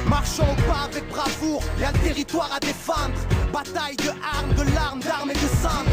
Marchons au pas avec bravoure, y'a le territoire à défendre. Bataille de armes, de larmes, d'armes et de sang.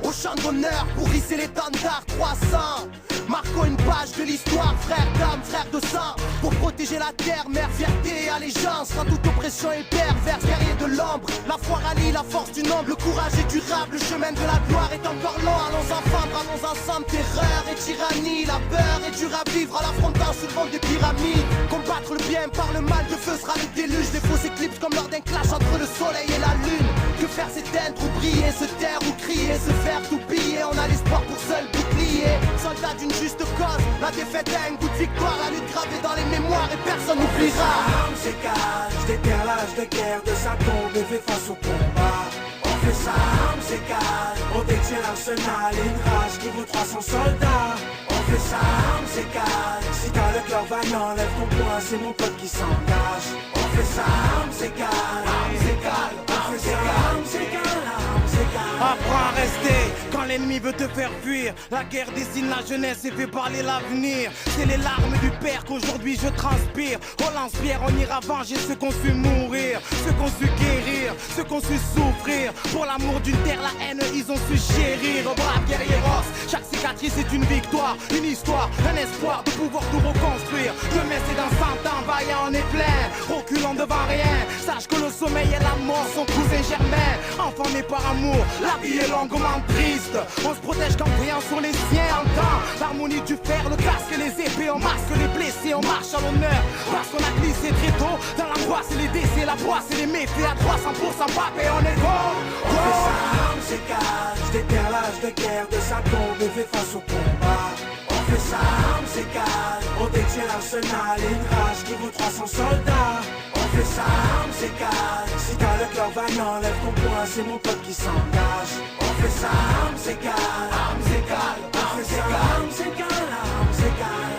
Au champ d'honneur pour hisser l'étendard 300. Marquons une page de l'histoire, frère d'âme, frère de sang. Pour protéger la terre, mère, fierté et allégeance. Quand toute oppression est perverse, guerrier de l'ombre. La foi rallie la force du nombre, le courage est durable. Le chemin de la gloire est encore long. Allons enfants, bravons ensemble terreur et tyrannie. La peur est dure à vivre à l'affrontant sous le vent des pyramides. Combattre le bien par le mal, de feu sera le déluge. Des fausses éclipses comme lors d'un clash entre le soleil et la lune. Que faire s'éteindre ou briller, se taire ou crier, se faire tout piller. On a l'espoir pour seul bouclier. Soldat d'une juste cause, la défaite a un goût de victoire. La lutte gravée dans les mémoires et personne n'oubliera. Armes s'écale, déterre l'âge de guerre de sa tombe et fait face au combat. On fait ça, armes s'écale, on détient l'arsenal et une rage qui vaut 300 soldats. On fait ça, armes s'écale, si t'as le cœur vaillant, lève ton poing, c'est mon pote qui s'engage. On fait ça, armes s'écale, armes s'écale, on fait ça, armes s'écale, armes s'écale. Apprends à rester quand l'ennemi veut te faire fuir. La guerre dessine la jeunesse et fait parler l'avenir. C'est les larmes du père qu'aujourd'hui je transpire. Au lance-pierre, on ira venger ceux qu'on su mourir, ceux qu'on su guérir, ceux qu'on su souffrir. Pour l'amour d'une terre, la haine, ils ont su chérir. Brave guerrieros, chaque cicatrice est une victoire, une histoire, un espoir de pouvoir tout reconstruire. Demain c'est dans 100 ans, vaillant on est plein, reculant devant rien. Sache que le sommeil et la mort sont cousins germains. Enfant né par amour, la vie est longuement triste. On se protège qu'en priant sur les siens. Entend l'harmonie du fer, le casque et les épées. On masque les blessés, on marche à l'honneur. Parce qu'on a glissé très tôt dans l'angoisse et les décès, la poisse et les méfaits à 300% pape et on est gros. On fait ça, armes s'écale, déterre l'âge de guerre de sa tombe et fait face au combat. On fait ça, armes s'écale, on détient l'arsenal et une rage qui vaut 300 soldats. On fait ça, armes s'écale, si t'as le cœur vaillant, lève ton poing, c'est mon pote qui s'engage. On fait ça, armes s'écale, armes s'écale, on fait ça, armes s'écale, armes s'écale.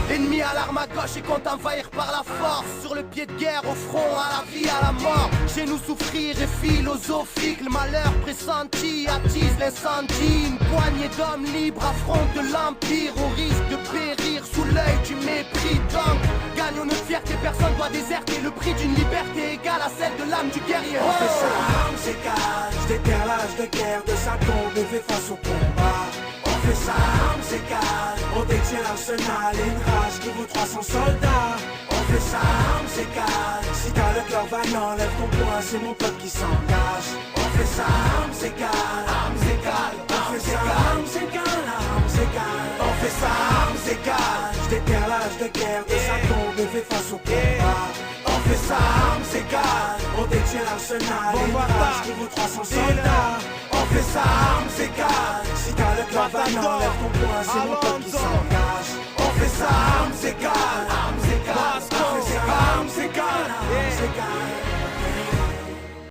Ennemi à l'arme à gauche et compte envahir par la force. Sur le pied de guerre, au front, à la vie, à la mort. Chez nous souffrir est philosophique. Le malheur pressenti attise l'incendie. Une poignée d'hommes libres affrontent l'empire. Au risque de périr sous l'œil du mépris. Donc, gagnons notre fierté, personne doit déserter. Le prix d'une liberté égale à celle de l'âme du guerrier. On fait ça, armes s'écale, déterre l'âge de guerre de sa tombe et fait face au combat. On fait ça, armes s'écale, on détient l'arsenal et une rage qui vaut 300 soldats. On fait ça, armes s'écale, si t'as le cœur vaillant, lève ton poing, c'est mon peuple qui s'engage. On fait ça, armes s'écale, armes s'écale, on fait ça, armes s'écale, armes s'écale. On fait ça, armes s'écale, déterre l'âge de guerre de sa tombe et fait face au combat. On fait ça, armes s'écale, on détient l'arsenal et une rage qui vaut 300 soldats. On fait ça, armes s'écale, si t'as le cœur vaillant, lève ton poing, c'est mon peuple qui s'engage. On fait ça, armes égales,